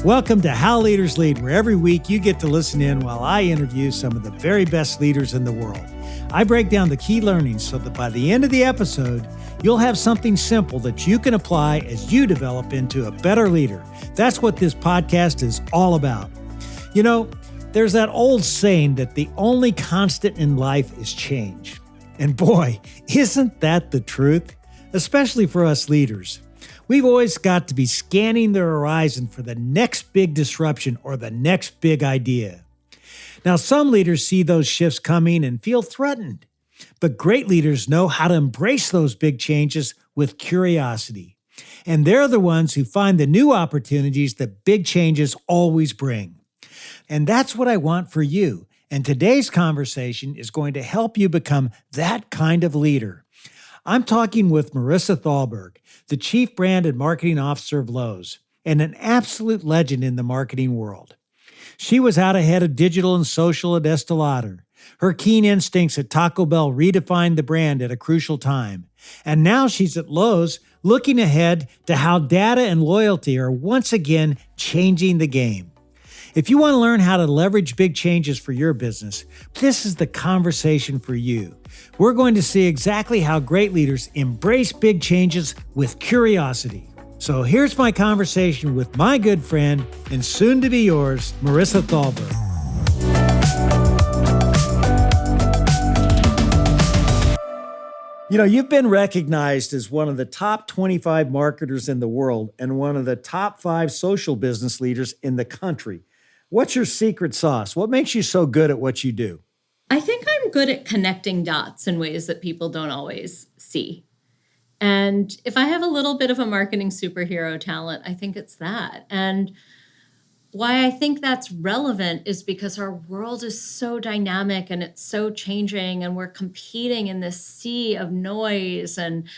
Welcome to How Leaders Lead, where every week you get to listen in while I interview some of the very best leaders in the world. I break down the key learnings so that by the end of the episode, you'll have something simple that you can apply as you develop into a better leader. That's what this podcast is all about. You know, there's that old saying that the only constant in life is change. And boy, isn't that the truth? Especially for us leaders. We've always got to be scanning the horizon for the next big disruption or the next big idea. Now, some leaders see those shifts coming and feel threatened, but great leaders know how to embrace those big changes with curiosity. And they're the ones who find the new opportunities that big changes always bring. And that's what I want for you. And today's conversation is going to help you become that kind of leader. I'm talking with Marisa Thalberg, the Chief Brand and Marketing Officer of Lowe, and an absolute legend in the marketing world. She was out ahead of digital and social at Estee Lauder. Her keen instincts at Taco Bell redefined the brand at a crucial time. And now she's at Lowe, looking ahead to how data and loyalty are once again changing the game. If you want to learn how to leverage big changes for your business, this is the conversation for you. We're going to see exactly how great leaders embrace big changes with curiosity. So here's my conversation with my good friend and soon to be yours, Marisa Thalberg. You know, you've been recognized as one of the top 25 marketers in the world and one of the top 5 social business leaders in the country. What's your secret sauce? What makes you so good at what you do? I think I'm good at connecting dots in ways that people don't always see. And if I have a little bit of a marketing superhero talent, I think it's that. And why I think that's relevant is because our world is so dynamic and it's so changing, and we're competing in this sea of noise and,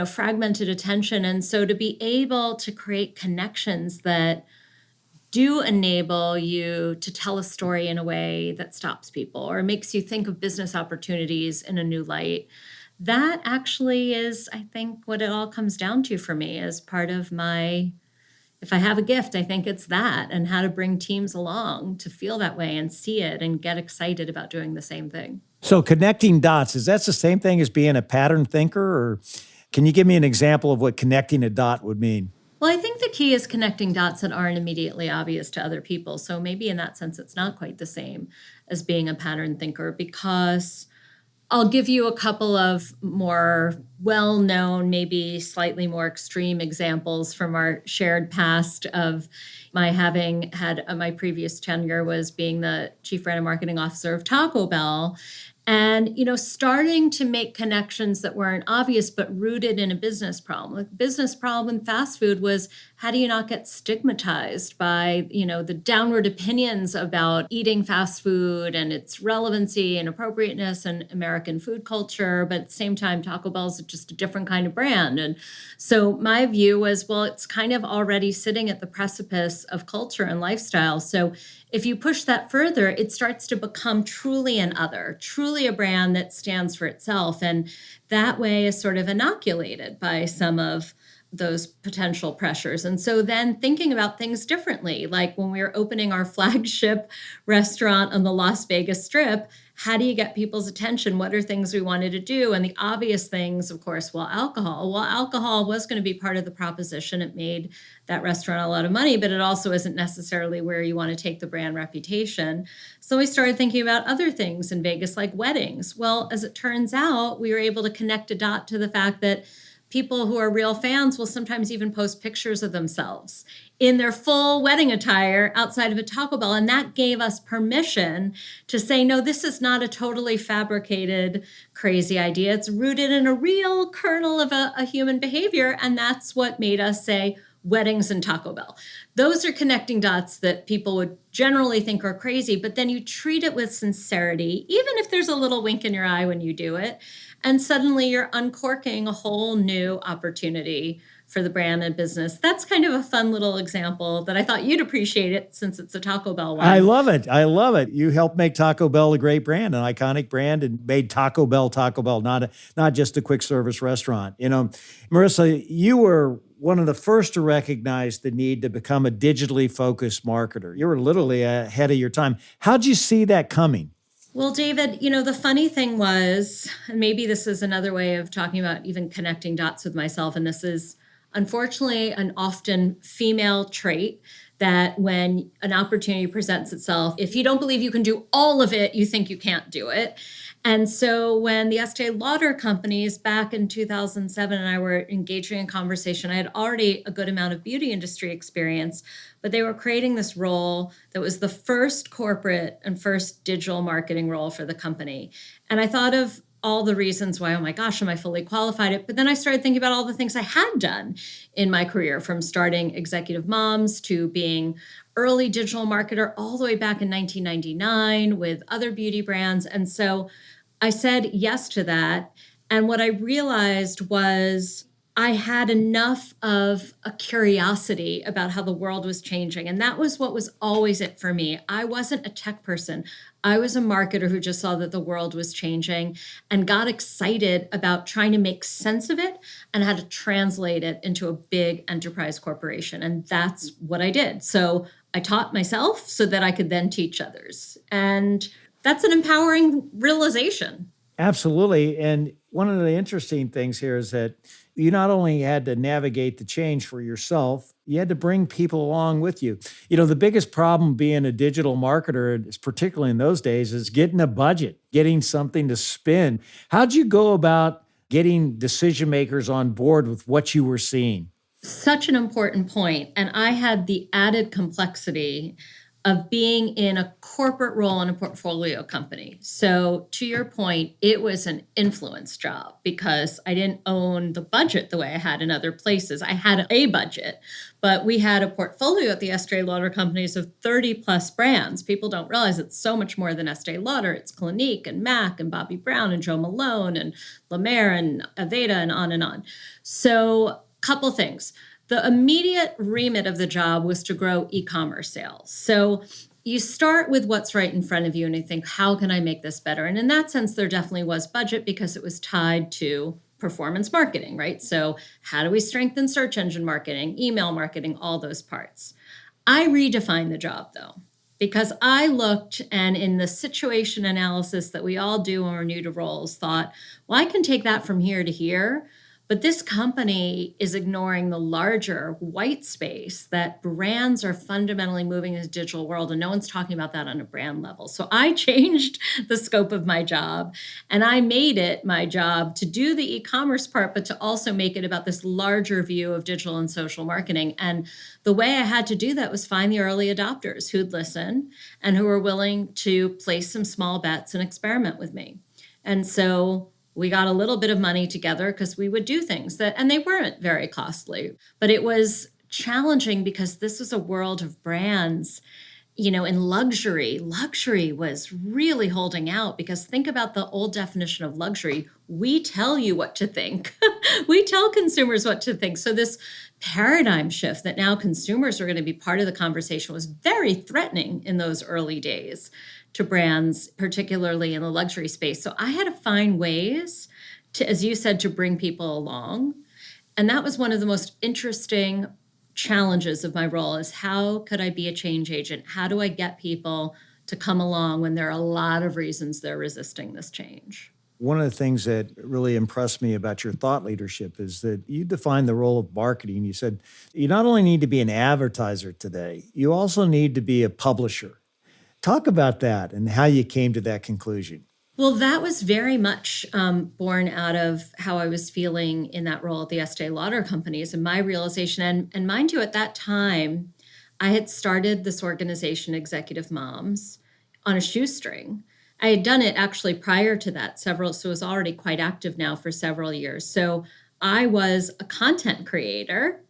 fragmented attention. And so to be able to create connections that do enable you to tell a story in a way that stops people or makes you think of business opportunities in a new light. That actually is, I think, what it all comes down to for me as part of my, if I have a gift, I think it's that, and how to bring teams along to feel that way and see it and get excited about doing the same thing. So connecting dots, is that the same thing as being a pattern thinker? Or can you give me an example of what connecting a dot would mean? Well, I think the key is connecting dots that aren't immediately obvious to other people. So maybe in that sense, it's not quite the same as being a pattern thinker, because I'll give you a couple of more well-known, maybe slightly more extreme examples from our shared past of my having had my previous tenure was being the Chief Brand and Marketing Officer of Taco Bell. And, starting to make connections that weren't obvious, but rooted in a business problem. Like, business problem in fast food was, how do you not get stigmatized by, the downward opinions about eating fast food and its relevancy and appropriateness and American food culture. But at the same time, Taco Bell is just a different kind of brand. And so my view was, well, it's kind of already sitting at the precipice of culture and lifestyle. So if you push that further, it starts to become truly an other, truly a brand that stands for itself. And that way is sort of inoculated by some of those potential pressures. And so then thinking about things differently, like when we were opening our flagship restaurant on the Las Vegas Strip, how do you get people's attention? What are things we wanted to do? And the obvious things, of course, alcohol. Well, alcohol was going to be part of the proposition. It made that restaurant a lot of money, but it also isn't necessarily where you want to take the brand reputation. So we started thinking about other things in Vegas, like weddings. Well, as it turns out, we were able to connect a dot to the fact that people who are real fans will sometimes even post pictures of themselves in their full wedding attire outside of a Taco Bell. And that gave us permission to say, no, this is not a totally fabricated, crazy idea. It's rooted in a real kernel of a human behavior. And that's what made us say weddings and Taco Bell. Those are connecting dots that people would generally think are crazy, but then you treat it with sincerity, even if there's a little wink in your eye when you do it. And suddenly you're uncorking a whole new opportunity for the brand and business. That's kind of a fun little example that I thought you'd appreciate it since it's a Taco Bell one. I love it. I love it. You helped make Taco Bell a great brand, an iconic brand, and made Taco Bell, not just a quick service restaurant. You know, Marisa, you were one of the first to recognize the need to become a digitally focused marketer. You were literally ahead of your time. How'd you see that coming? Well, David, the funny thing was, and maybe this is another way of talking about even connecting dots with myself, and this is unfortunately an often female trait that when an opportunity presents itself, if you don't believe you can do all of it, you think you can't do it. And so when the Estee Lauder companies back in 2007 and I were engaging in conversation, I had already a good amount of beauty industry experience, but they were creating this role that was the first corporate and first digital marketing role for the company. And I thought of all the reasons why, oh my gosh, am I fully qualified? But then I started thinking about all the things I had done in my career, from starting Executive Moms to being early digital marketer all the way back in 1999 with other beauty brands. And so I said yes to that. And what I realized was I had enough of a curiosity about how the world was changing. And that was what was always it for me. I wasn't a tech person. I was a marketer who just saw that the world was changing and got excited about trying to make sense of it and how to translate it into a big enterprise corporation. And that's what I did. So I taught myself so that I could then teach others. And that's an empowering realization. Absolutely. And one of the interesting things here is that you not only had to navigate the change for yourself, you had to bring people along with you. The biggest problem being a digital marketer, particularly in those days, is getting a budget, getting something to spend. How'd you go about getting decision makers on board with what you were seeing? Such an important point. And I had the added complexity of being in a corporate role in a portfolio company. So to your point, it was an influence job because I didn't own the budget the way I had in other places. I had a budget, but we had a portfolio at the Estee Lauder companies of 30 plus brands. People don't realize it's so much more than Estee Lauder. It's Clinique and MAC and Bobbi Brown and Jo Malone and La Mer and Aveda and on and on. So couple things. The immediate remit of the job was to grow e-commerce sales. So you start with what's right in front of you and you think, how can I make this better? And in that sense, there definitely was budget because it was tied to performance marketing, right? So how do we strengthen search engine marketing, email marketing, all those parts? I redefined the job though, because I looked and in the situation analysis that we all do when we're new to roles, thought, well, I can take that from here to here. But this company is ignoring the larger white space that brands are fundamentally moving into the digital world, and no one's talking about that on a brand level. So I changed the scope of my job, and I made it my job to do the e-commerce part, but to also make it about this larger view of digital and social marketing. And the way I had to do that was find the early adopters who'd listen and who were willing to place some small bets and experiment with me. And so we got a little bit of money together because we would do things and they weren't very costly, but it was challenging because this was a world of brands, in luxury. Luxury was really holding out because think about the old definition of luxury. We tell you what to think. We tell consumers what to think. So this paradigm shift that now consumers are going to be part of the conversation was very threatening in those early days to brands, particularly in the luxury space. So I had to find ways to, as you said, to bring people along. And that was one of the most interesting challenges of my role is how could I be a change agent? How do I get people to come along when there are a lot of reasons they're resisting this change? One of the things that really impressed me about your thought leadership is that you defined the role of marketing. You said you not only need to be an advertiser today, you also need to be a publisher. Talk about that and how you came to that conclusion. Well, that was very much born out of how I was feeling in that role at the Estee Lauder companies and my realization. And mind you, at that time, I had started this organization, Executive Moms, on a shoestring. I had done it actually prior to that so it was already quite active now for several years. So I was a content creator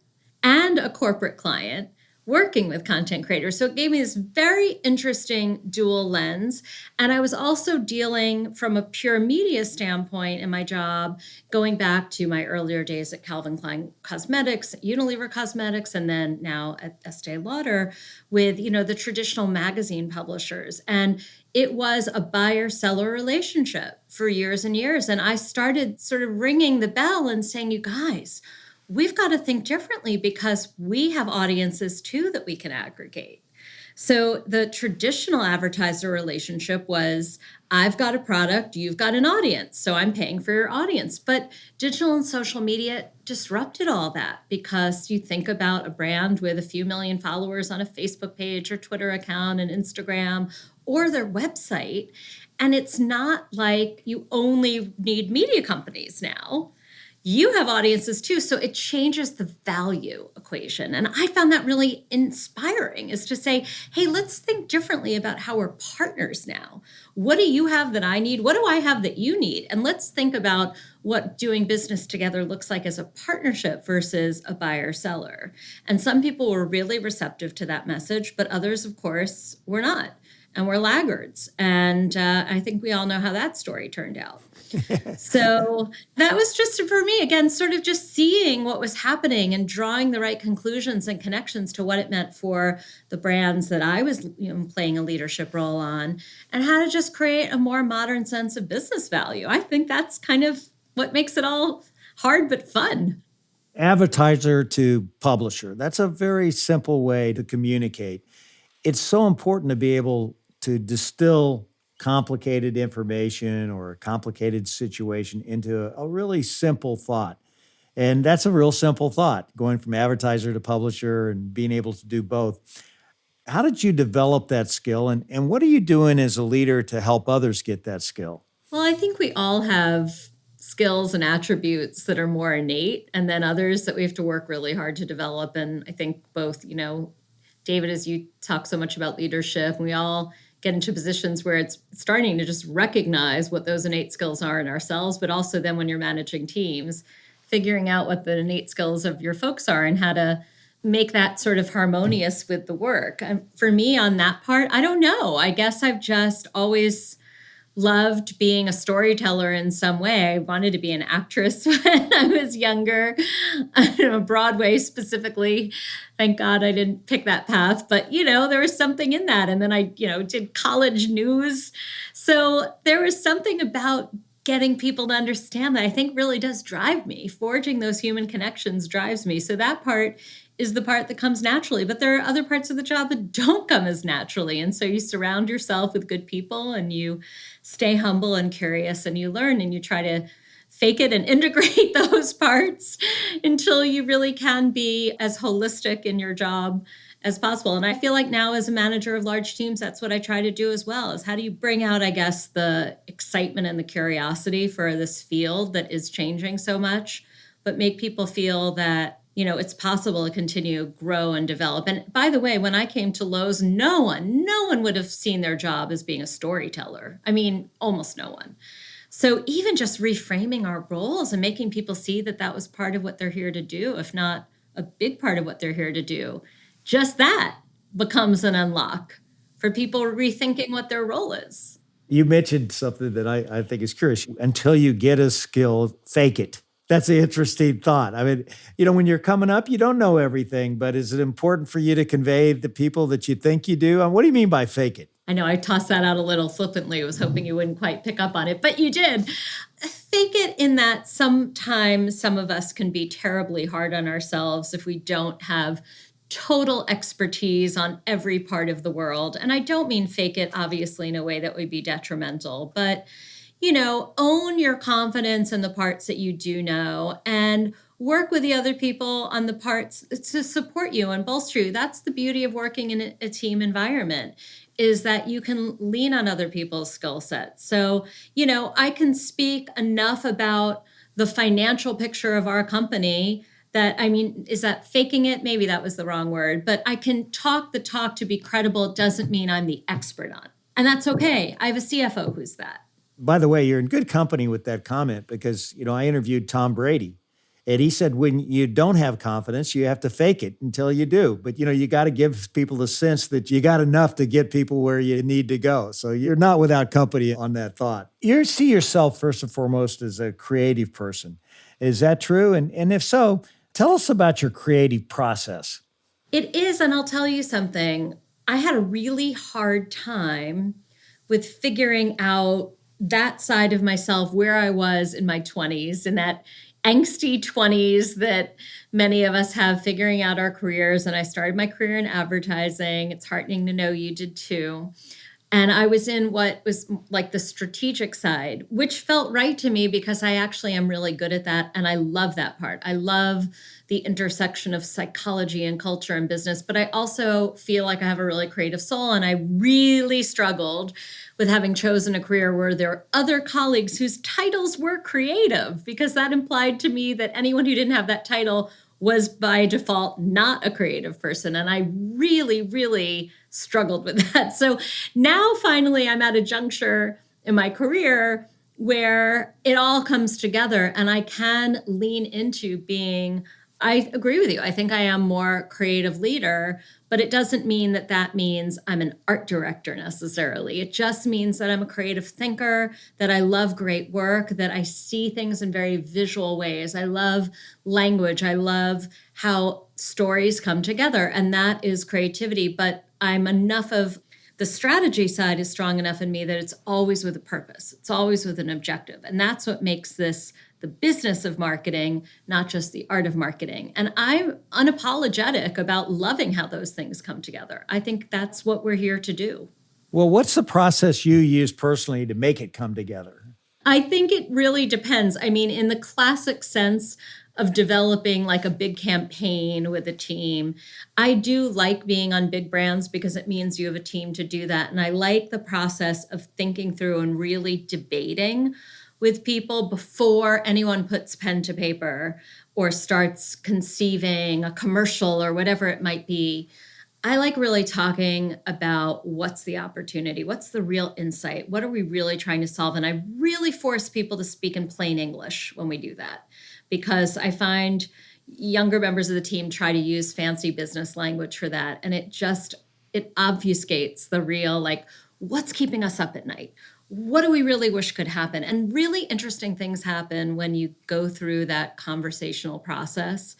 and a corporate client working with content creators. So it gave me this very interesting dual lens. And I was also dealing from a pure media standpoint in my job, going back to my earlier days at Calvin Klein Cosmetics, Unilever Cosmetics, and then now at Estee Lauder with, the traditional magazine publishers. And it was a buyer-seller relationship for years and years. And I started sort of ringing the bell and saying, you guys, we've got to think differently because we have audiences too that we can aggregate. So the traditional advertiser relationship was, I've got a product, you've got an audience, so I'm paying for your audience. But digital and social media disrupted all that because you think about a brand with a few million followers on a Facebook page or Twitter account and Instagram or their website. And it's not like you only need media companies now. You have audiences too. So it changes the value equation. And I found that really inspiring, is to say, hey, let's think differently about how we're partners now. What do you have that I need? What do I have that you need? And let's think about what doing business together looks like as a partnership versus a buyer seller. And some people were really receptive to that message, but others, of course, were not. And we're laggards. And I think we all know how that story turned out. So that was just for me, again, sort of just seeing what was happening and drawing the right conclusions and connections to what it meant for the brands that I was playing a leadership role on, and how to just create a more modern sense of business value. I think that's kind of what makes it all hard but fun. Advertiser to publisher. That's a very simple way to communicate. It's so important to be able to distill complicated information or a complicated situation into a really simple thought. And that's a real simple thought, going from advertiser to publisher and being able to do both. How did you develop that skill? And what are you doing as a leader to help others get that skill? Well, I think we all have skills and attributes that are more innate, and then others that we have to work really hard to develop. And I think both, David, as you talk so much about leadership, we all get into positions where it's starting to just recognize what those innate skills are in ourselves, but also then when you're managing teams, figuring out what the innate skills of your folks are and how to make that sort of harmonious with the work. And for me on that part, I don't know. I guess I've just always loved being a storyteller in some way. I wanted to be an actress when I was younger, Broadway specifically. Thank God I didn't pick that path, but there was something in that. And then I, did college news. So there was something about getting people to understand that I think really does drive me. Forging those human connections drives me. So that part is the part that comes naturally, but there are other parts of the job that don't come as naturally. And so you surround yourself with good people and you stay humble and curious and you learn and you try to fake it and integrate those parts until you really can be as holistic in your job as possible. And I feel like now as a manager of large teams, that's what I try to do as well, is how do you bring out, I guess, the excitement and the curiosity for this field that is changing so much, but make people feel that it's possible to continue, grow, and develop. And by the way, when I came to Lowe's, no one would have seen their job as being a storyteller. I mean, almost no one. So even just reframing our roles and making people see that that was part of what they're here to do, if not a big part of what they're here to do, just that becomes an unlock for people rethinking what their role is. You mentioned something that I think is curious. Until you get a skill, fake it. That's an interesting thought. I mean, when you're coming up, you don't know everything, but is it important for you to convey the people that you think you do? And what do you mean by fake it? I know I tossed that out a little flippantly. I was hoping you wouldn't quite pick up on it, but you did. Fake it in that sometimes some of us can be terribly hard on ourselves if we don't have total expertise on every part of the world. And I don't mean fake it, obviously, in a way that would be detrimental, but own your confidence in the parts that you do know and work with the other people on the parts to support you and bolster you. That's the beauty of working in a team environment, is that you can lean on other people's skill sets. So, I can speak enough about the financial picture of our company that, is that faking it? Maybe that was the wrong word, but I can talk the talk to be credible. It doesn't mean I'm the expert on it. And that's okay. I have a CFO who's that. By the way, you're in good company with that comment because, I interviewed Tom Brady and he said, when you don't have confidence, you have to fake it until you do. But, you got to give people the sense that you got enough to get people where you need to go. So you're not without company on that thought. You see yourself first and foremost as a creative person. Is that true? And if so, tell us about your creative process. It is. And I'll tell you something. I had a really hard time with figuring out that side of myself, where I was in my 20s, and that angsty 20s that many of us have figuring out our careers. And I started my career in advertising. It's heartening to know you did too. And I was in what was like the strategic side, which felt right to me because I actually am really good at that. And I love that part. I love the intersection of psychology and culture and business. But I also feel like I have a really creative soul. And I really struggled with having chosen a career where there were other colleagues whose titles were creative, because that implied to me that anyone who didn't have that title was by default not a creative person. And I really, really struggled with that. So now finally I'm at a juncture in my career where it all comes together and I can lean into being, I agree with you. I think I am more creative leader, but it doesn't mean that that means I'm an art director necessarily. It just means that I'm a creative thinker, that I love great work, that I see things in very visual ways. I love language. I love how stories come together, and that is creativity. But I'm enough of the strategy side is strong enough in me that it's always with a purpose. It's always with an objective. And that's what makes this the business of marketing, not just the art of marketing. And I'm unapologetic about loving how those things come together. I think that's what we're here to do. Well, what's the process you use personally to make it come together? I think it really depends. I mean, in the classic sense of developing like a big campaign with a team, I do like being on big brands because it means you have a team to do that. And I like the process of thinking through and really debating with people before anyone puts pen to paper or starts conceiving a commercial or whatever it might be. I like really talking about what's the opportunity, what's the real insight, what are we really trying to solve? And I really force people to speak in plain English when we do that, because I find younger members of the team try to use fancy business language for that. And it obfuscates the real, like, what's keeping us up at night? What do we really wish could happen? And really interesting things happen when you go through that conversational process.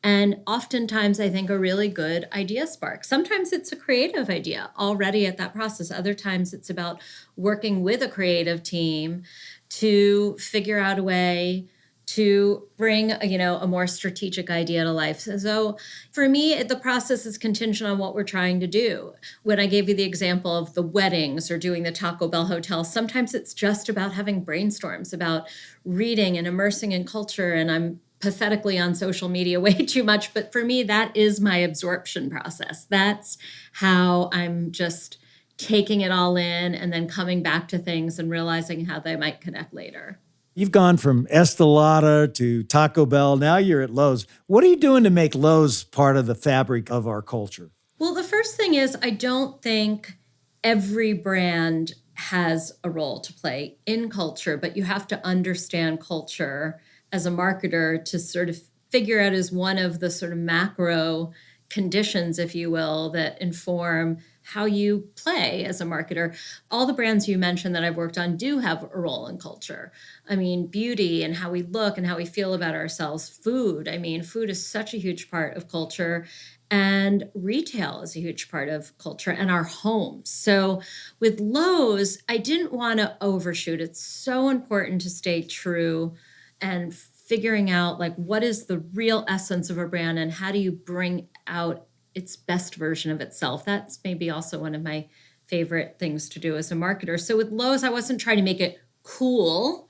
And oftentimes, I think a really good idea sparks. Sometimes it's a creative idea already at that process. Other times it's about working with a creative team to figure out a way to bring a more strategic idea to life. So for me, the process is contingent on what we're trying to do. When I gave you the example of the weddings or doing the Taco Bell hotel, sometimes it's just about having brainstorms, about reading and immersing in culture. And I'm pathetically on social media way too much. But for me, that is my absorption process. That's how I'm just taking it all in and then coming back to things and realizing how they might connect later. You've gone from Estee Lauder to Taco Bell. Now you're at Lowe's. What are you doing to make Lowe's part of the fabric of our culture? Well, the first thing is I don't think every brand has a role to play in culture, but you have to understand culture as a marketer to sort of figure out as one of the sort of macro conditions, if you will, that inform how you play as a marketer. All the brands you mentioned that I've worked on do have a role in culture. I mean, beauty and how we look and how we feel about ourselves. Food. I mean, food is such a huge part of culture. And retail is a huge part of culture, and our homes. So with Lowe's, I didn't want to overshoot. It's so important to stay true and figuring out like what is the real essence of a brand and how do you bring out its best version of itself. That's maybe also one of my favorite things to do as a marketer. So with Lowe's, I wasn't trying to make it cool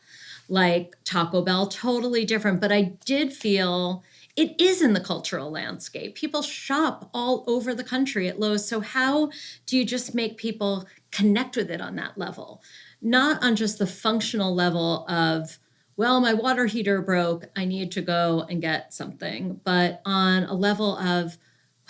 like Taco Bell, totally different, but I did feel it is in the cultural landscape. People shop all over the country at Lowe's. So how do you just make people connect with it on that level? Not on just the functional level of, well, my water heater broke, I need to go and get something, but on a level of,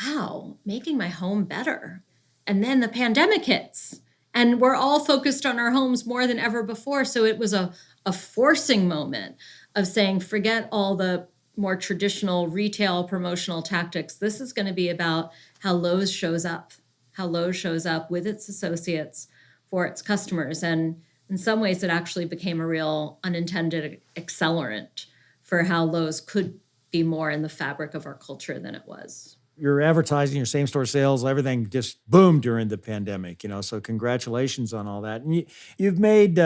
wow, making my home better. And then the pandemic hits and we're all focused on our homes more than ever before. So it was a forcing moment of saying, forget all the more traditional retail promotional tactics. This is going to be about how Lowe's shows up with its associates for its customers. And in some ways, it actually became a real unintended accelerant for how Lowe's could be more in the fabric of our culture than it was. Your advertising, your same-store sales, everything just boomed during the pandemic, so congratulations on all that. And you've made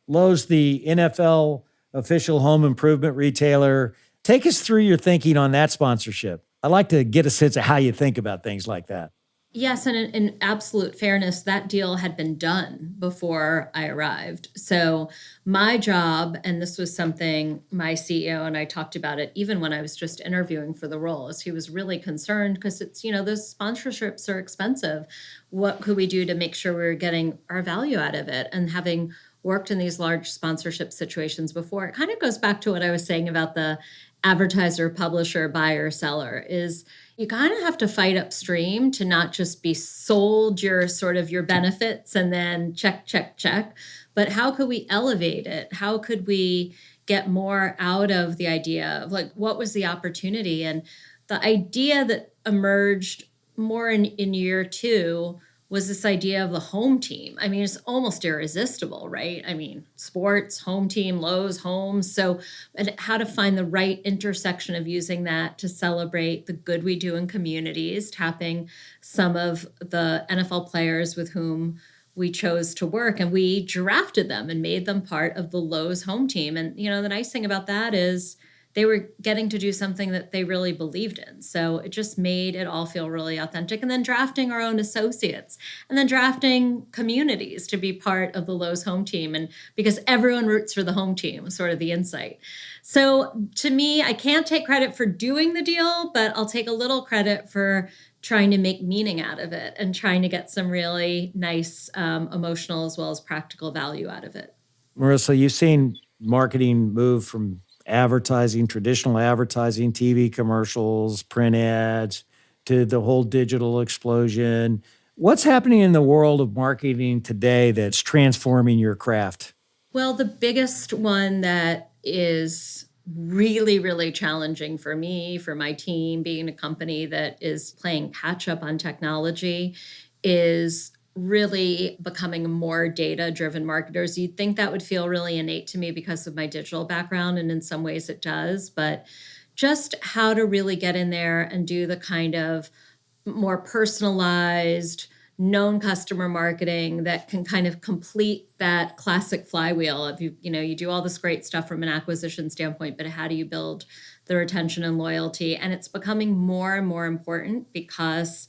Lowe's the NFL official home improvement retailer. Take us through your thinking on that sponsorship. I'd like to get a sense of how you think about things like that. Yes, and in absolute fairness, that deal had been done before I arrived. So my job, and this was something my CEO and I talked about it even when I was just interviewing for the role, is he was really concerned because it's, those sponsorships are expensive. What could we do to make sure we were getting our value out of it? And having worked in these large sponsorship situations before, it kind of goes back to what I was saying about the advertiser, publisher, buyer, seller is you kind of have to fight upstream to not just be sold your benefits and then check, check, check, but how could we elevate it? How could we get more out of the idea of what was the opportunity? And the idea that emerged more in year two was this idea of the home team. I mean, it's almost irresistible, right? I mean, sports, home team, Lowe's, homes. So, and how to find the right intersection of using that to celebrate the good we do in communities, tapping some of the NFL players with whom we chose to work, and we drafted them and made them part of the Lowe's home team. And, the nice thing about that is they were getting to do something that they really believed in. So it just made it all feel really authentic. And then drafting our own associates and then drafting communities to be part of the Lowe's home team. And because everyone roots for the home team was sort of the insight. So to me, I can't take credit for doing the deal, but I'll take a little credit for trying to make meaning out of it and trying to get some really nice emotional as well as practical value out of it. Marisa, you've seen marketing move from traditional advertising, TV commercials, print ads, to the whole digital explosion. What's happening in the world of marketing today that's transforming your craft? Well, the biggest one that is really, really challenging for me, for my team, being a company that is playing catch up on technology, is really becoming more data-driven marketers. You'd think that would feel really innate to me because of my digital background, and in some ways it does, but just how to really get in there and do the kind of more personalized, known customer marketing that can kind of complete that classic flywheel of you do all this great stuff from an acquisition standpoint, but how do you build the retention and loyalty? And it's becoming more and more important because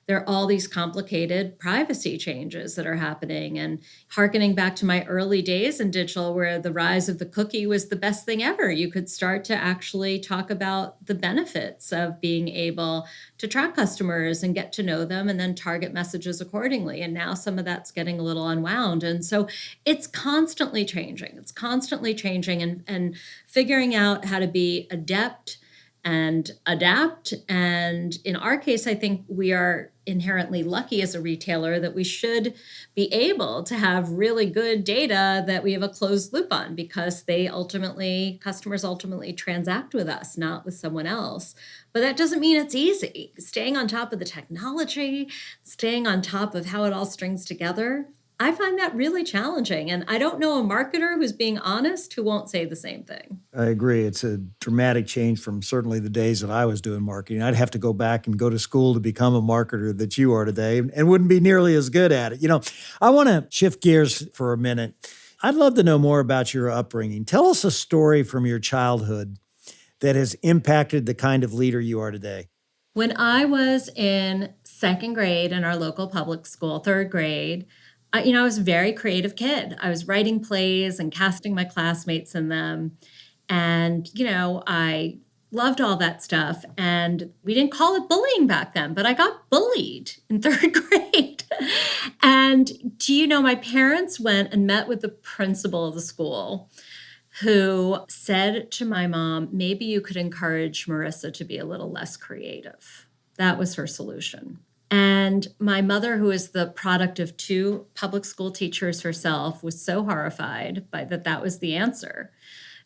there are all these complicated privacy changes that are happening. And hearkening back to my early days in digital, where the rise of the cookie was the best thing ever, you could start to actually talk about the benefits of being able to track customers and get to know them and then target messages accordingly. And now some of that's getting a little unwound. And so it's constantly changing. It's constantly changing and figuring out how to be adept and adapt. And in our case, I think we are inherently lucky as a retailer that we should be able to have really good data that we have a closed loop on, because customers ultimately transact with us, not with someone else. But that doesn't mean it's easy. Staying on top of the technology, staying on top of how it all strings together, I find that really challenging. And I don't know a marketer who's being honest who won't say the same thing. I agree. It's a dramatic change from certainly the days that I was doing marketing. I'd have to go back and go to school to become a marketer that you are today and wouldn't be nearly as good at it. I want to shift gears for a minute. I'd love to know more about your upbringing. Tell us a story from your childhood that has impacted the kind of leader you are today. When I was in second grade in our local public school, third grade, I was a very creative kid. I was writing plays and casting my classmates in them. And, I loved all that stuff. And we didn't call it bullying back then, but I got bullied in third grade. And my parents went and met with the principal of the school, who said to my mom, maybe you could encourage Marisa to be a little less creative. That was her solution. And my mother, who is the product of two public school teachers herself, was so horrified by that was the answer.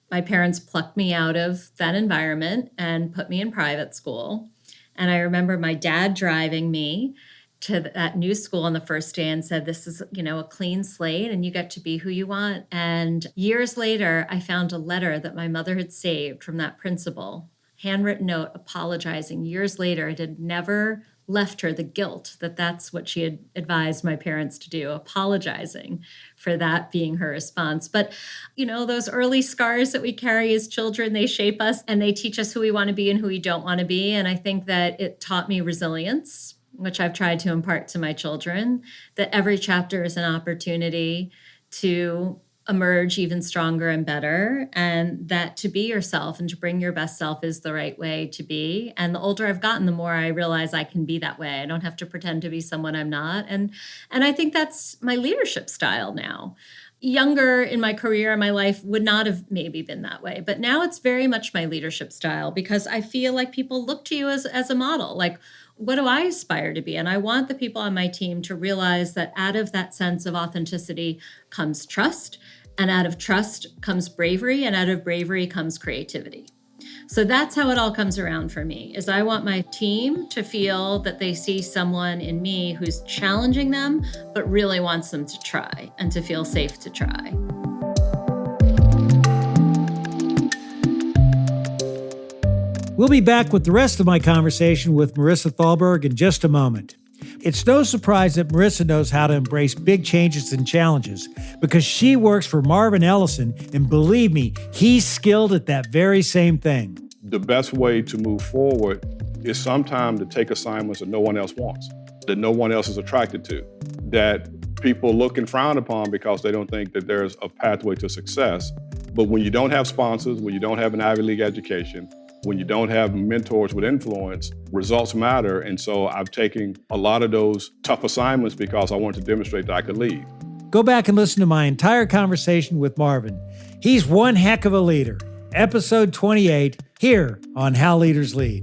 My parents plucked me out of that environment and put me in private school. And I remember my dad driving me to that new school on the first day and said, this is, a clean slate and you get to be who you want. And years later, I found a letter that my mother had saved from that principal, handwritten note apologizing. Years later, it had never left her the guilt that that's what she had advised my parents to do, apologizing for that being her response. But, those early scars that we carry as children, they shape us and they teach us who we want to be and who we don't want to be. And I think that it taught me resilience, which I've tried to impart to my children, that every chapter is an opportunity to emerge even stronger and better, and that to be yourself and to bring your best self is the right way to be. And the older I've gotten, the more I realize I can be that way. I don't have to pretend to be someone I'm not. And I think that's my leadership style now. Younger in my career and my life would not have maybe been that way. But now it's very much my leadership style because I feel like people look to you as a model. Like, what do I aspire to be? And I want the people on my team to realize that out of that sense of authenticity comes trust, and out of trust comes bravery, and out of bravery comes creativity. So that's how it all comes around for me, is I want my team to feel that they see someone in me who's challenging them, but really wants them to try and to feel safe to try. We'll be back with the rest of my conversation with Marisa Thalberg in just a moment. It's no surprise that Marisa knows how to embrace big changes and challenges because she works for Marvin Ellison, and believe me, he's skilled at that very same thing. The best way to move forward is sometimes to take assignments that no one else wants, that no one else is attracted to, that people look and frown upon because they don't think that there's a pathway to success. But when you don't have sponsors, when you don't have an Ivy League education, when you don't have mentors with influence, results matter. And so I've taken a lot of those tough assignments because I wanted to demonstrate that I could lead. Go back and listen to my entire conversation with Marvin. He's one heck of a leader. Episode 28, here on How Leaders Lead.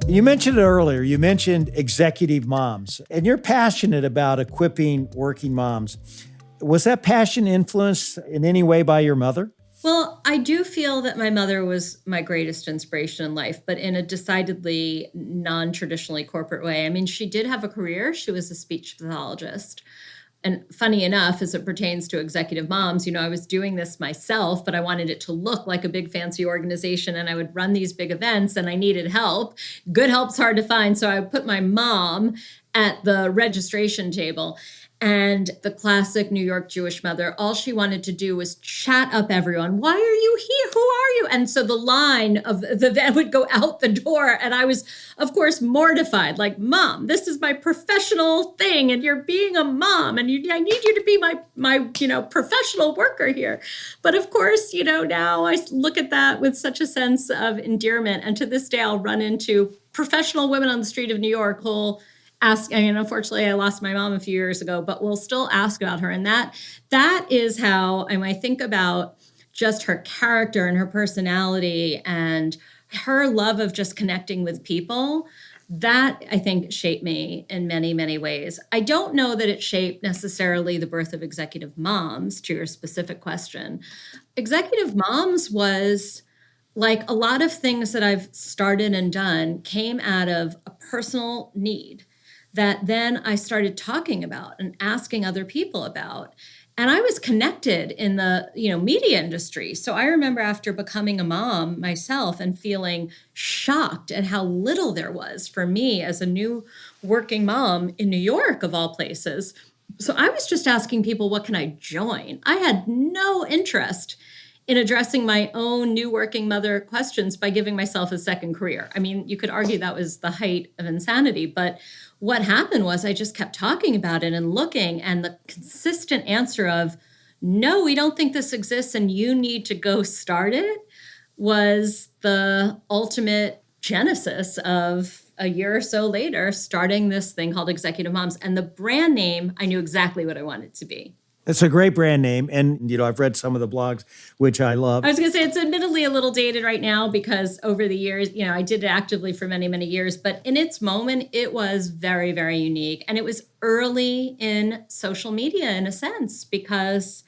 You mentioned it earlier. You mentioned executive moms, and you're passionate about equipping working moms. Was that passion influenced in any way by your mother? Well, I do feel that my mother was my greatest inspiration in life, but in a decidedly non-traditionally corporate way. I mean, she did have a career. She was a speech pathologist. And funny enough, as it pertains to executive moms, I was doing this myself, but I wanted it to look like a big fancy organization, and I would run these big events and I needed help. Good help's hard to find. So I would put my mom at the registration table. And the classic New York Jewish mother, all she wanted to do was chat up everyone. Why are you here? Who are you? And so the line of the event would go out the door. And I was, of course, mortified. Like, Mom, this is my professional thing. And you're being a mom. And I need you to be my professional worker here. But of course, now I look at that with such a sense of endearment. And to this day, I'll run into professional women on the street of New York who'll ask, unfortunately, I lost my mom a few years ago, but we'll still ask about her. And that is how I think about just her character and her personality and her love of just connecting with people. That, I think, shaped me in many, many ways. I don't know that it shaped necessarily the birth of executive moms, to your specific question. Executive moms was like a lot of things that I've started and done came out of a personal need that then I started talking about and asking other people about. And I was connected in the media industry. So I remember after becoming a mom myself and feeling shocked at how little there was for me as a new working mom in New York, of all places. So I was just asking people, what can I join? I had no interest in addressing my own new working mother questions by giving myself a second career. I mean, you could argue that was the height of insanity, but what happened was I just kept talking about it and looking, and the consistent answer of, no, we don't think this exists and you need to go start it, was the ultimate genesis of a year or so later starting this thing called Executive Moms. And the brand name, I knew exactly what I wanted it to be. It's a great brand name. And, I've read some of the blogs, which I love. I was going to say it's admittedly a little dated right now because over the years, I did it actively for many, many years. But in its moment, it was very, very unique. And it was early in social media in a sense because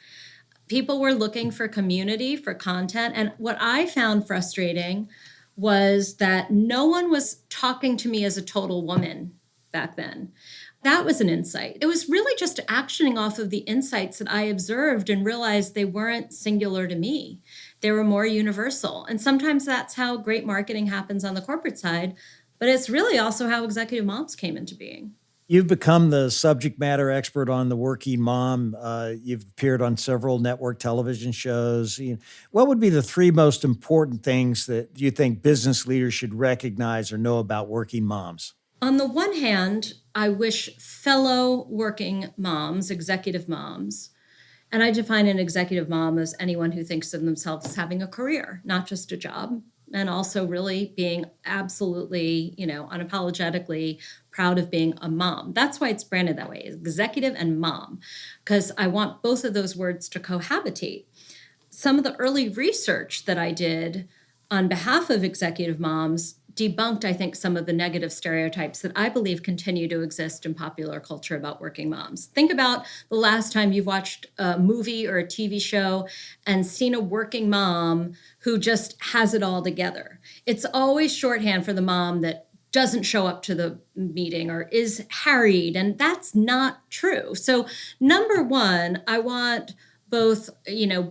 people were looking for community, for content. And what I found frustrating was that no one was talking to me as a total woman back then. That was an insight. It was really just actioning off of the insights that I observed and realized they weren't singular to me. They were more universal. And sometimes that's how great marketing happens on the corporate side, but it's really also how executive moms came into being. You've become the subject matter expert on the working mom. You've appeared on several network television shows. What would be the three most important things that you think business leaders should recognize or know about working moms? On the one hand, I wish fellow working moms, executive moms, and I define an executive mom as anyone who thinks of themselves as having a career, not just a job, and also really being absolutely, unapologetically proud of being a mom. That's why it's branded that way, executive and mom, because I want both of those words to cohabitate. Some of the early research that I did on behalf of executive moms debunked, I think, some of the negative stereotypes that I believe continue to exist in popular culture about working moms. Think about the last time you've watched a movie or a TV show and seen a working mom who just has it all together. It's always shorthand for the mom that doesn't show up to the meeting or is harried, and that's not true. So, number one, I want both,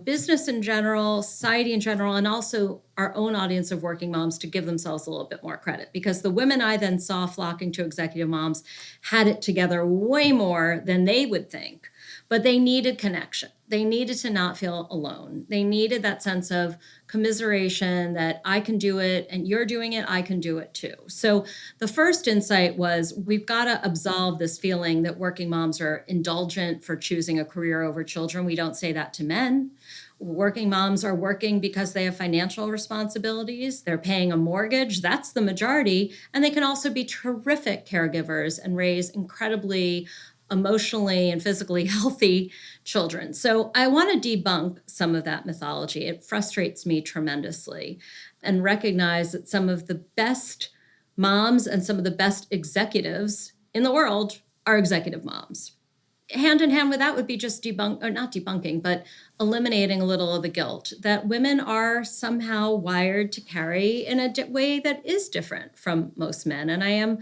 business in general, society in general, and also our own audience of working moms to give themselves a little bit more credit, because the women I then saw flocking to executive moms had it together way more than they would think, but they needed connection. They needed to not feel alone. They needed that sense of commiseration that I can do it and you're doing it, I can do it too. So the first insight was we've got to absolve this feeling that working moms are indulgent for choosing a career over children. We don't say that to men. Working moms are working because they have financial responsibilities. They're paying a mortgage. That's the majority. And they can also be terrific caregivers and raise incredibly emotionally and physically healthy children. So I want to debunk some of that mythology. It frustrates me tremendously, and recognize that some of the best moms and some of the best executives in the world are executive moms. Hand in hand with that would be just not debunking, but eliminating a little of the guilt that women are somehow wired to carry in a way that is different from most men. And I am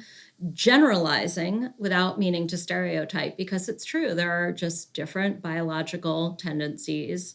generalizing without meaning to stereotype, because it's true. There are just different biological tendencies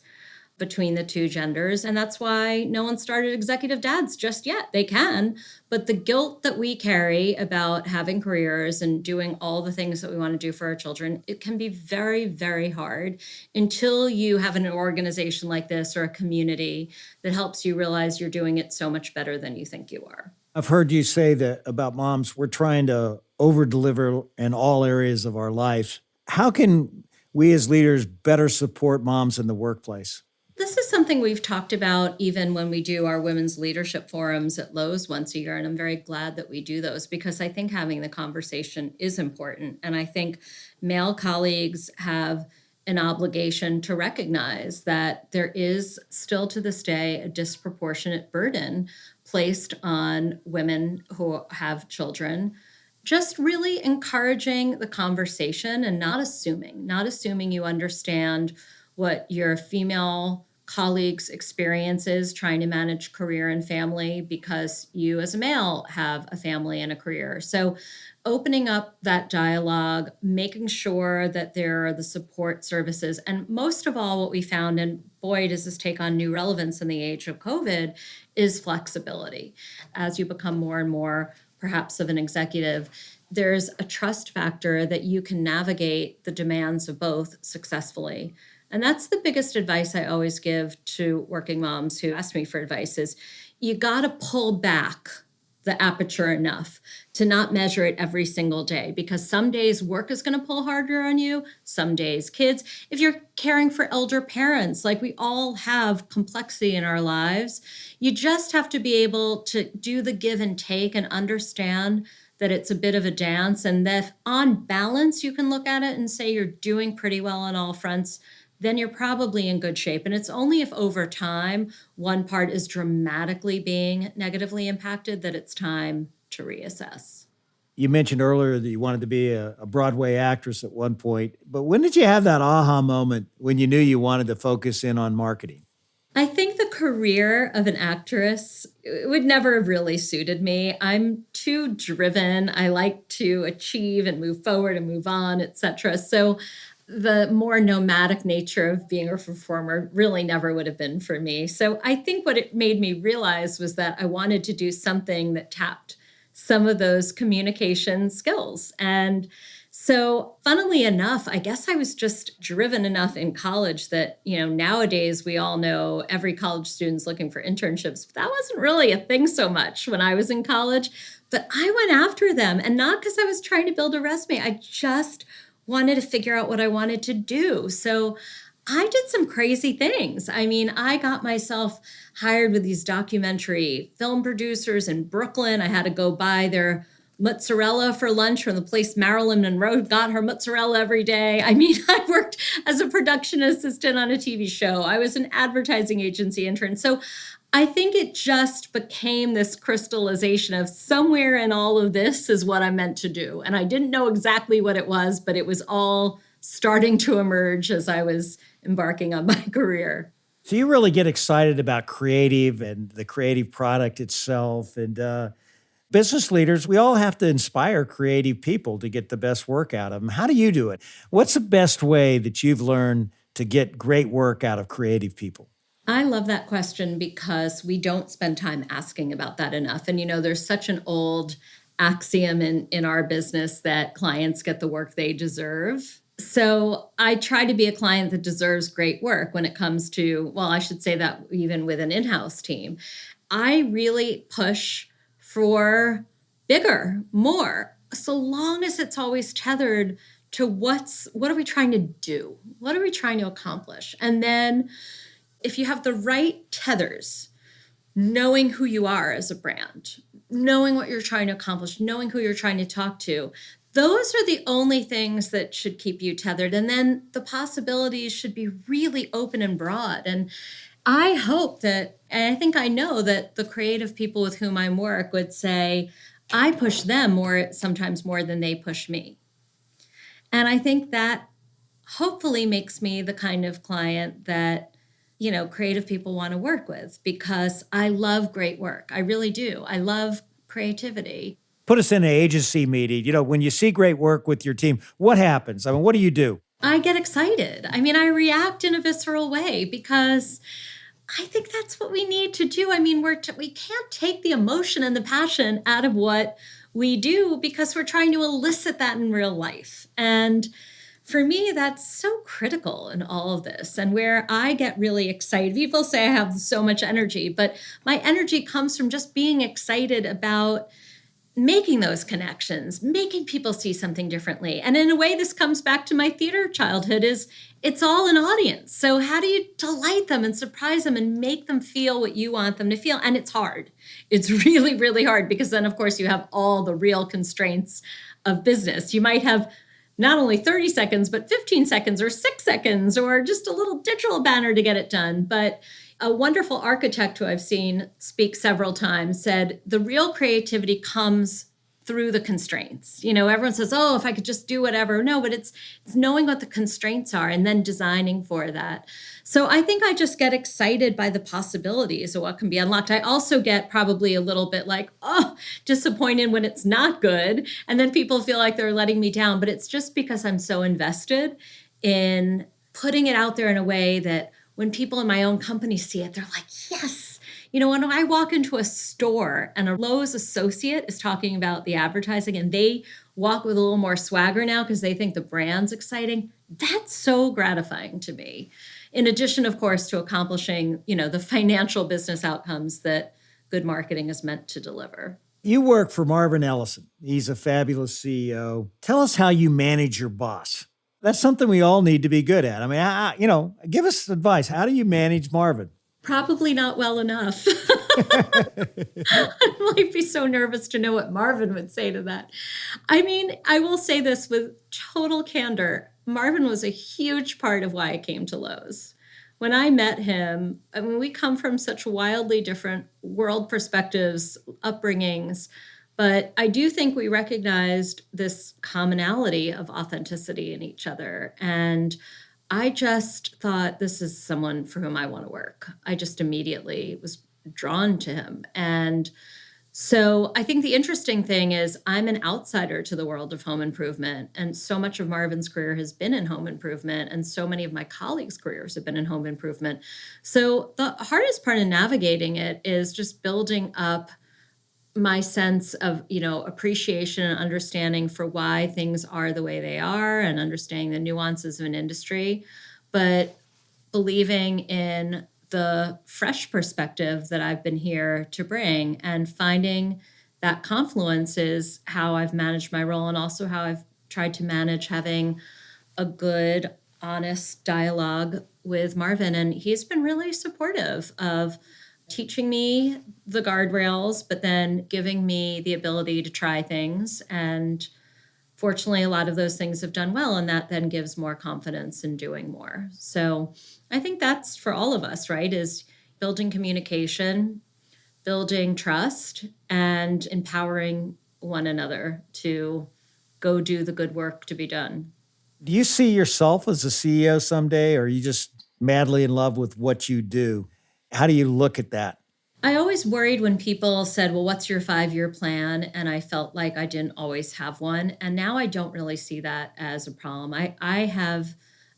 between the two genders. And that's why no one started executive dads just yet. They can, but the guilt that we carry about having careers and doing all the things that we want to do for our children, it can be very, very hard until you have an organization like this or a community that helps you realize you're doing it so much better than you think you are. I've heard you say that about moms, we're trying to over deliver in all areas of our life. How can we as leaders better support moms in the workplace? This is something we've talked about even when we do our women's leadership forums at Lowe's once a year. And I'm very glad that we do those, because I think having the conversation is important. And I think male colleagues have an obligation to recognize that there is still to this day a disproportionate burden placed on women who have children. Just really encouraging the conversation and not assuming you understand what your female colleagues' experience is trying to manage career and family because you as a male have a family and a career. So opening up that dialogue, making sure that there are the support services. And most of all, what we found, and boy, does this take on new relevance in the age of COVID, is flexibility. As you become more and more perhaps of an executive, there's a trust factor that you can navigate the demands of both successfully. And that's the biggest advice I always give to working moms who ask me for advice is you got to pull back the aperture enough to not measure it every single day, because some days work is going to pull harder on you. Some days kids, if you're caring for elder parents, like we all have complexity in our lives, you just have to be able to do the give and take and understand that it's a bit of a dance, and that on balance, you can look at it and say you're doing pretty well on all fronts, then you're probably in good shape. And it's only if over time one part is dramatically being negatively impacted that it's time to reassess. You mentioned earlier that you wanted to be a Broadway actress at one point, but when did you have that aha moment when you knew you wanted to focus in on marketing? I think the career of an actress would never have really suited me. I'm too driven. I like to achieve and move forward and move on, etc. So the more nomadic nature of being a performer really never would have been for me. So I think what it made me realize was that I wanted to do something that tapped some of those communication skills. And so, funnily enough, I guess I was just driven enough in college that, nowadays we all know every college student's looking for internships. But that wasn't really a thing so much when I was in college. But I went after them, and not because I was trying to build a resume. I just wanted to figure out what I wanted to do. So I did some crazy things. I mean, I got myself hired with these documentary film producers in Brooklyn. I had to go buy their mozzarella for lunch from the place Marilyn Monroe got her mozzarella every day. I mean, I worked as a production assistant on a TV show. I was an advertising agency intern. So I think it just became this crystallization of somewhere in all of this is what I'm meant to do. And I didn't know exactly what it was, but it was all starting to emerge as I was embarking on my career. So you really get excited about creative and the creative product itself. And business leaders, we all have to inspire creative people to get the best work out of them. How do you do it? What's the best way that you've learned to get great work out of creative people? I love that question because we don't spend time asking about that enough. And, there's such an old axiom in our business that clients get the work they deserve. So I try to be a client that deserves great work when it comes to, well, I should say that even with an in-house team. I really push for bigger, more, so long as it's always tethered to what are we trying to do? What are we trying to accomplish? And then if you have the right tethers, knowing who you are as a brand, knowing what you're trying to accomplish, knowing who you're trying to talk to, those are the only things that should keep you tethered. And then the possibilities should be really open and broad. And I hope that, and I think I know that the creative people with whom I work would say, I push them sometimes more than they push me. And I think that hopefully makes me the kind of client that, creative people want to work with because I love great work. I really do. I love creativity. Put us in an agency meeting. When you see great work with your team, what happens? I mean, what do you do? I get excited. I mean, I react in a visceral way because I think that's what we need to do. I mean, we can't take the emotion and the passion out of what we do because we're trying to elicit that in real life. And for me, that's so critical in all of this. And where I get really excited, people say I have so much energy, but my energy comes from just being excited about making those connections, making people see something differently. And in a way, this comes back to my theater childhood it's all an audience. So how do you delight them and surprise them and make them feel what you want them to feel? And it's hard. It's really, really hard because then, of course, you have all the real constraints of business. You might have not only 30 seconds, but 15 seconds or 6 seconds or just a little digital banner to get it done. But a wonderful architect who I've seen speak several times said, the real creativity comes through the constraints. Everyone says, oh, if I could just do whatever. No, but it's knowing what the constraints are and then designing for that. So I think I just get excited by the possibilities of what can be unlocked. I also get probably a little bit like, disappointed when it's not good. And then people feel like they're letting me down. But it's just because I'm so invested in putting it out there in a way that when people in my own company see it, they're like, yes. When I walk into a store and a Lowe's associate is talking about the advertising and they walk with a little more swagger now because they think the brand's exciting, that's so gratifying to me. In addition, of course, to accomplishing, the financial business outcomes that good marketing is meant to deliver. You work for Marvin Ellison. He's a fabulous CEO. Tell us how you manage your boss. That's something we all need to be good at. I mean, give us advice. How do you manage Marvin? Probably not well enough. I might be so nervous to know what Marvin would say to that. I mean, I will say this with total candor. Marvin was a huge part of why I came to Lowe's. When I met him, I mean, we come from such wildly different world perspectives, upbringings, but I do think we recognized this commonality of authenticity in each other. And I just thought, this is someone for whom I want to work. I just immediately was drawn to him. And So I think the interesting thing is I'm an outsider to the world of home improvement. And so much of Marvin's career has been in home improvement. And so many of my colleagues' careers have been in home improvement. So the hardest part of navigating it is just building up my sense of, appreciation and understanding for why things are the way they are and understanding the nuances of an industry. But believing in the fresh perspective that I've been here to bring and finding that confluence is how I've managed my role and also how I've tried to manage having a good, honest dialogue with Marvin. And he's been really supportive of teaching me the guardrails, but then giving me the ability to try things. And fortunately, a lot of those things have done well, and that then gives more confidence in doing more. So I think that's for all of us, right? Is building communication, building trust, and empowering one another to go do the good work to be done. Do you see yourself as a CEO someday, or are you just madly in love with what you do? How do you look at that? I always worried when people said, well, what's your 5-year plan? And I felt like I didn't always have one. And now I don't really see that as a problem. I have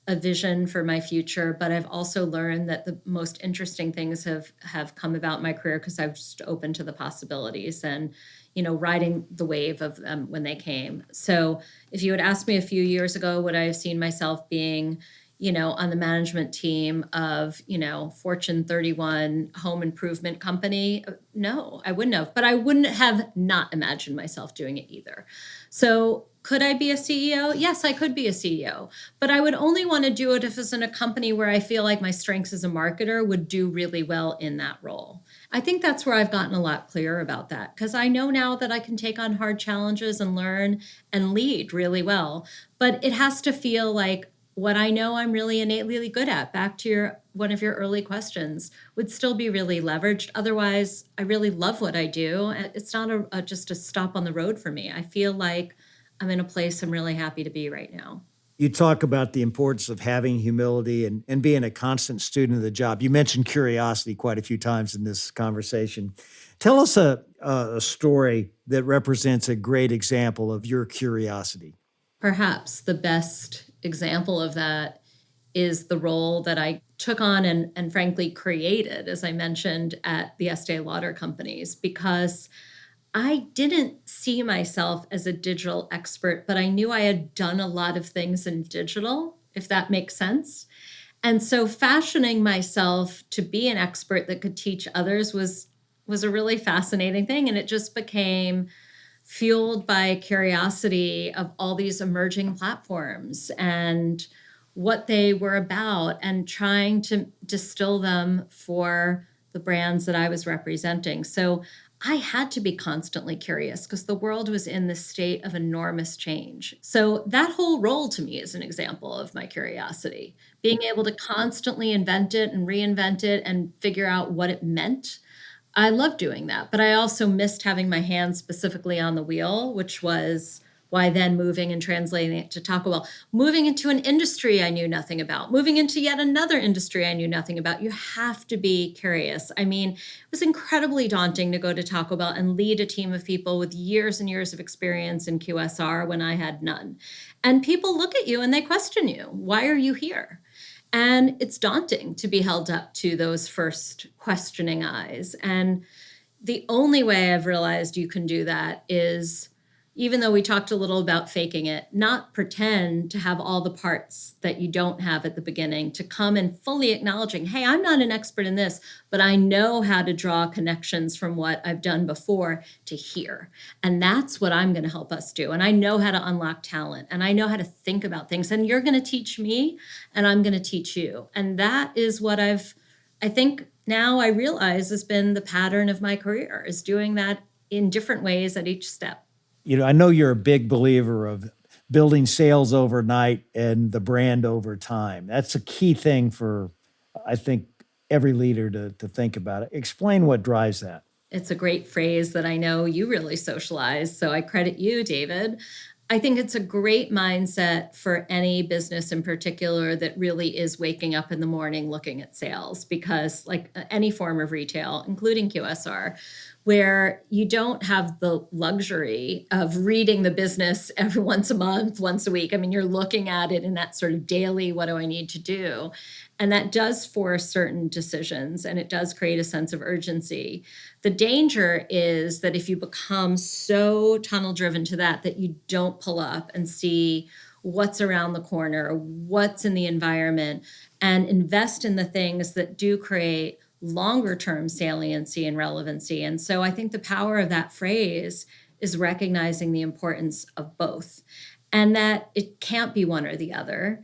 a vision for my future, but I've also learned that the most interesting things have come about in my career because I've just opened to the possibilities and, riding the wave of them when they came. So if you had asked me a few years ago, would I have seen myself being on the management team of, Fortune 31 home improvement company? No, I wouldn't have, but I wouldn't have not imagined myself doing it either. So could I be a CEO? Yes, I could be a CEO, but I would only want to do it if it's in a company where I feel like my strengths as a marketer would do really well in that role. I think that's where I've gotten a lot clearer about that because I know now that I can take on hard challenges and learn and lead really well, but it has to feel like what I know I'm really innately good at, back to one of your early questions, would still be really leveraged. Otherwise, I really love what I do. It's not just a stop on the road for me. I feel like I'm in a place I'm really happy to be right now. You talk about the importance of having humility and being a constant student of the job. You mentioned curiosity quite a few times in this conversation. Tell us a story that represents a great example of your curiosity. Perhaps the best example of that is the role that I took on and frankly created, as I mentioned, at the Estee Lauder companies, because I didn't see myself as a digital expert, but I knew I had done a lot of things in digital, if that makes sense. And so fashioning myself to be an expert that could teach others was a really fascinating thing. And it just became fueled by curiosity of all these emerging platforms and what they were about and trying to distill them for the brands that I was representing. So I had to be constantly curious because the world was in this state of enormous change. So that whole role to me is an example of my curiosity, being able to constantly invent it and reinvent it and figure out what it meant. I love doing that, but I also missed having my hands specifically on the wheel, which was why then moving and translating it to Taco Bell, moving into an industry I knew nothing about, moving into yet another industry I knew nothing about. You have to be curious. I mean, it was incredibly daunting to go to Taco Bell and lead a team of people with years and years of experience in QSR when I had none. And people look at you and they question you. Why are you here? And it's daunting to be held up to those first questioning eyes. And the only way I've realized you can do that is, even though we talked a little about faking it, not pretend to have all the parts that you don't have at the beginning, to come and fully acknowledging, hey, I'm not an expert in this, but I know how to draw connections from what I've done before to here. And that's what I'm going to help us do. And I know how to unlock talent and I know how to think about things. And you're going to teach me and I'm going to teach you. And that is what I think now I realize has been the pattern of my career, is doing that in different ways at each step. I know you're a big believer of building sales overnight and the brand over time. That's a key thing for, I think, every leader to think about it. Explain what drives that. It's a great phrase that I know you really socialize, so I credit you, David. I think it's a great mindset for any business in particular that really is waking up in the morning looking at sales, because like any form of retail, including QSR, where you don't have the luxury of reading the business every once a month, once a week. I mean, you're looking at it in that sort of daily, what do I need to do? And that does force certain decisions, and it does create a sense of urgency. The danger is that if you become so tunnel driven to that you don't pull up and see what's around the corner, what's in the environment, and invest in the things that do create longer term saliency and relevancy. And so I think the power of that phrase is recognizing the importance of both, and that it can't be one or the other.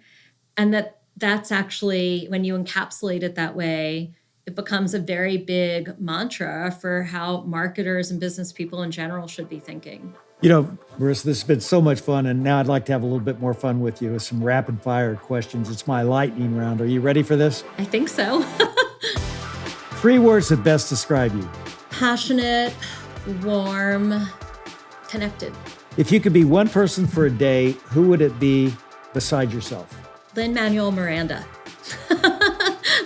And that's actually, when you encapsulate it that way, it becomes a very big mantra for how marketers and business people in general should be thinking. Marisa, this has been so much fun, and now I'd like to have a little bit more fun with you with some rapid fire questions. It's my lightning round. Are you ready for this? I think so. 3 words that best describe you. Passionate, warm, connected. If you could be one person for a day, who would it be beside yourself? Lin-Manuel Miranda.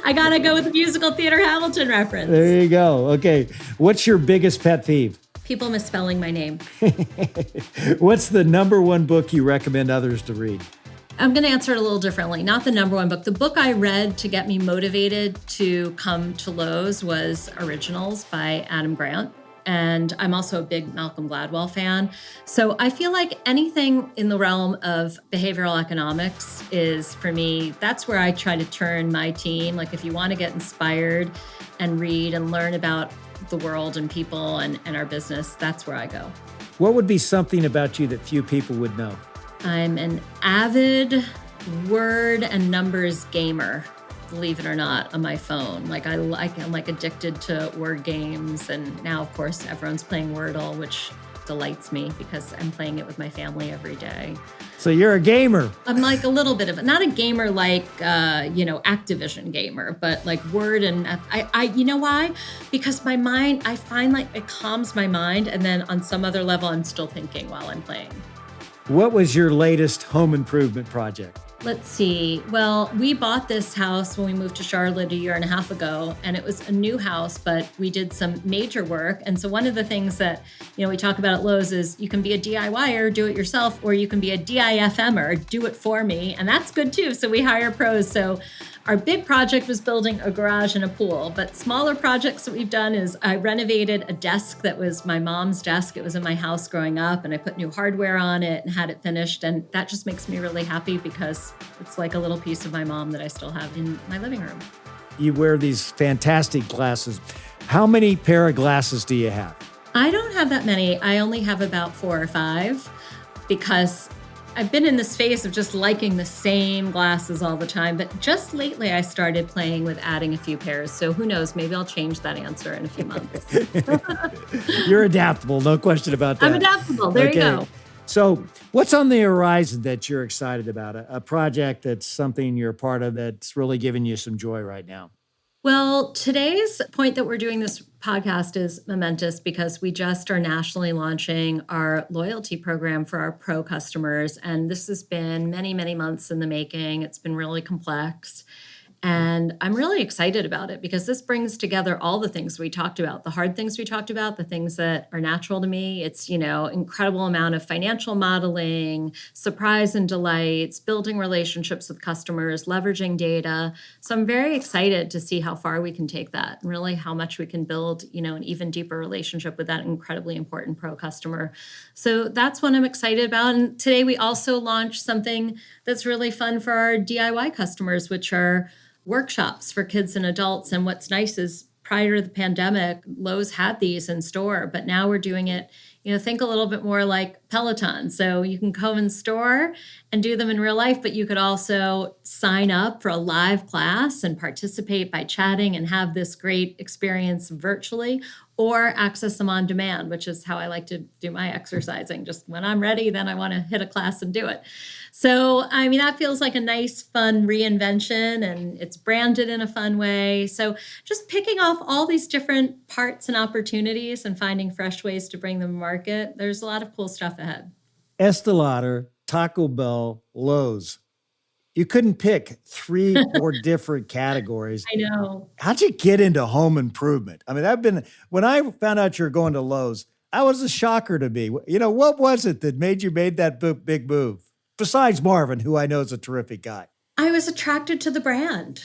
I gotta go with the musical theater Hamilton reference. There you go. Okay. What's your biggest pet peeve? People misspelling my name. What's the number one book you recommend others to read? I'm going to answer it a little differently. Not the number one book. The book I read to get me motivated to come to Lowe's was Originals by Adam Grant. And I'm also a big Malcolm Gladwell fan. So I feel like anything in the realm of behavioral economics is, for me, that's where I try to turn my team. Like, if you want to get inspired and read and learn about the world and people and our business, that's where I go. What would be something about you that few people would know? I'm an avid word and numbers gamer, believe it or not, on my phone. I'm addicted to word games. And now, of course, everyone's playing Wordle, which delights me because I'm playing it with my family every day. So you're a gamer. I'm like a little bit of, not a gamer like, Activision gamer, but like word. And I you know why? Because my mind, I find like it calms my mind. And then on some other level, I'm still thinking while I'm playing. What was your latest home improvement project? Let's see. Well, we bought this house when we moved to Charlotte a year and a half ago, and it was a new house, but we did some major work. And so one of the things that, we talk about at Lowe's is you can be a DIYer, do it yourself, or you can be a DIFMer, do it for me. And that's good too. So we hire pros. So our big project was building a garage and a pool, but smaller projects that we've done is I renovated a desk that was my mom's desk. It was in my house growing up, and I put new hardware on it and had it finished. And that just makes me really happy because it's like a little piece of my mom that I still have in my living room. You wear these fantastic glasses. How many pair of glasses do you have? I don't have that many. I only have about 4 or 5 because I've been in this phase of just liking the same glasses all the time. But just lately, I started playing with adding a few pairs. So who knows? Maybe I'll change that answer in a few months. You're adaptable. No question about that. I'm adaptable. There you go. So what's on the horizon that you're excited about? A project that's something you're a part of that's really giving you some joy right now? Well, today's point that we're doing this podcast is momentous because we just are nationally launching our loyalty program for our pro customers. And this has been many, many months in the making. It's been really complex. And I'm really excited about it because this brings together all the things we talked about, the hard things we talked about, the things that are natural to me. It's, incredible amount of financial modeling, surprise and delights, building relationships with customers, leveraging data. So I'm very excited to see how far we can take that and really how much we can build, an even deeper relationship with that incredibly important pro customer. So that's what I'm excited about. And today we also launched something that's really fun for our DIY customers, which are workshops for kids and adults. And what's nice is prior to the pandemic, Lowe's had these in store, but now we're doing it, think a little bit more like Peloton. So you can go in store and do them in real life, but you could also sign up for a live class and participate by chatting and have this great experience virtually, or access them on demand, which is how I like to do my exercising. Just when I'm ready, then I want to hit a class and do it. So, that feels like a nice, fun reinvention, and it's branded in a fun way. So just picking off all these different parts and opportunities and finding fresh ways to bring them to market. There's a lot of cool stuff ahead. Estee Lauder, Taco Bell, Lowe's. You couldn't pick 3 more different categories. I know. How'd you get into home improvement? I mean, when I found out you were going to Lowe's, that was a shocker to me. You know, what was it that made you made that big move? Besides Marvin, who I know is a terrific guy. I was attracted to the brand.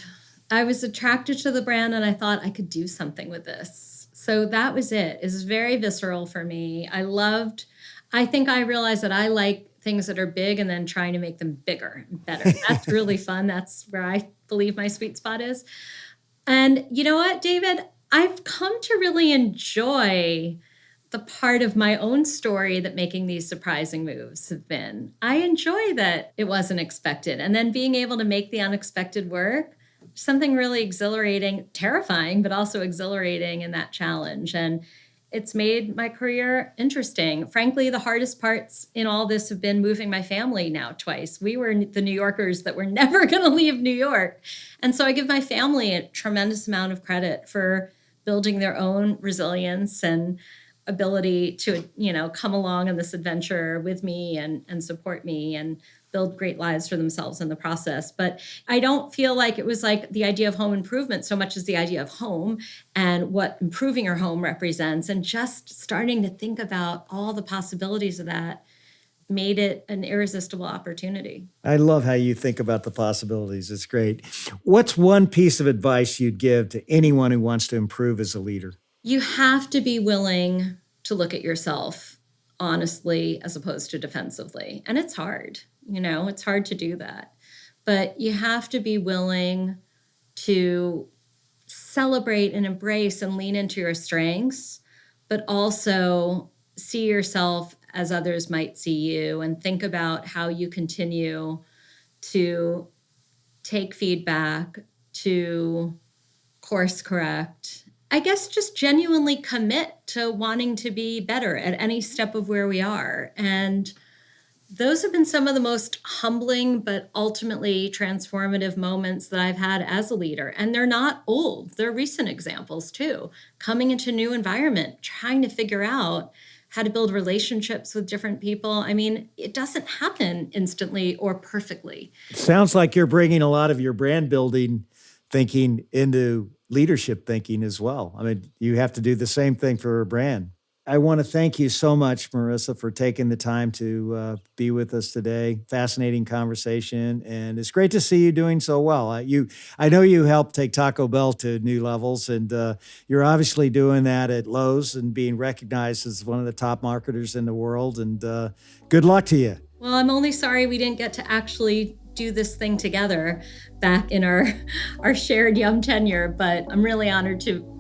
And I thought I could do something with this. So that was it. It was very visceral for me. I think I realized that I like things that are big and then trying to make them bigger and better. That's really fun. That's where I believe my sweet spot is. And you know what, David? I've come to really enjoy the part of my own story that making these surprising moves have been. I enjoy that it wasn't expected. And then being able to make the unexpected work, something really exhilarating, terrifying, but also exhilarating in that challenge. And it's made my career interesting. Frankly, the hardest parts in all this have been moving my family now twice. We were the New Yorkers that were never going to leave New York. And so I give my family a tremendous amount of credit for building their own resilience and ability to, come along on this adventure with me and support me and build great lives for themselves in the process. But I don't feel like it was like the idea of home improvement so much as the idea of home and what improving your home represents, and just starting to think about all the possibilities of that made it an irresistible opportunity. I love how you think about the possibilities. It's great. What's one piece of advice you'd give to anyone who wants to improve as a leader? You have to be willing to look at yourself honestly as opposed to defensively. And it's hard, it's hard to do that. But you have to be willing to celebrate and embrace and lean into your strengths, but also see yourself as others might see you, and think about how you continue to take feedback, to course correct. I guess just genuinely commit to wanting to be better at any step of where we are. And those have been some of the most humbling, but ultimately transformative moments that I've had as a leader. And they're not old, they're recent examples too. Coming into a new environment, trying to figure out how to build relationships with different people. I mean, it doesn't happen instantly or perfectly. It sounds like you're bringing a lot of your brand building thinking into leadership thinking as well. I mean, you have to do the same thing for a brand. I want to thank you so much, Marisa, for taking the time to be with us today. Fascinating conversation, and it's great to see you doing so well. I know you helped take Taco Bell to new levels, and you're obviously doing that at Lowe's and being recognized as one of the top marketers in the world, and good luck to you. Well, I'm only sorry we didn't get to actually do this thing together back in our shared Yum tenure, but I'm really honored to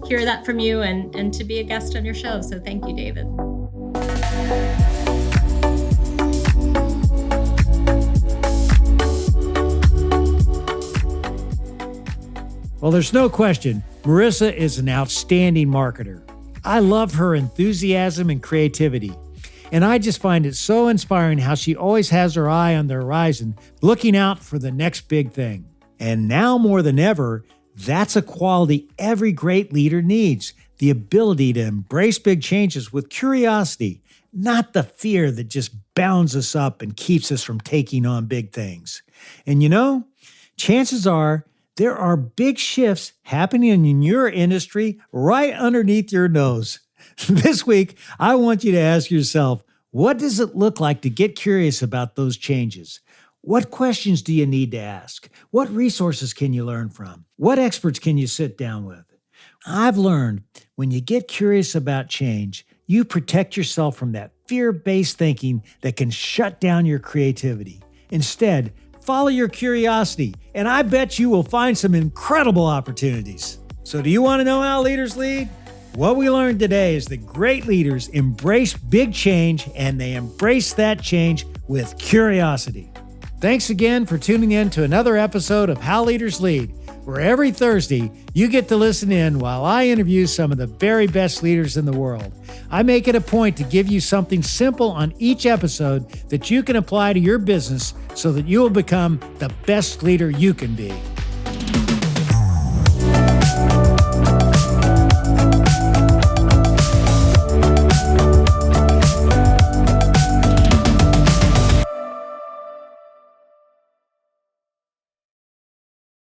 hear that from you and to be a guest on your show. So thank you, David. Well, there's no question, Marisa is an outstanding marketer. I love her enthusiasm and creativity. And I just find it so inspiring how she always has her eye on the horizon, looking out for the next big thing. And now more than ever, that's a quality every great leader needs, the ability to embrace big changes with curiosity, not the fear that just bounds us up and keeps us from taking on big things. And chances are there are big shifts happening in your industry right underneath your nose. This week, I want you to ask yourself, what does it look like to get curious about those changes? What questions do you need to ask? What resources can you learn from? What experts can you sit down with? I've learned when you get curious about change, you protect yourself from that fear-based thinking that can shut down your creativity. Instead, follow your curiosity, and I bet you will find some incredible opportunities. So do you want to know how leaders lead? What we learned today is that great leaders embrace big change, and they embrace that change with curiosity. Thanks again for tuning in to another episode of How Leaders Lead, where every Thursday you get to listen in while I interview some of the very best leaders in the world. I make it a point to give you something simple on each episode that you can apply to your business so that you will become the best leader you can be.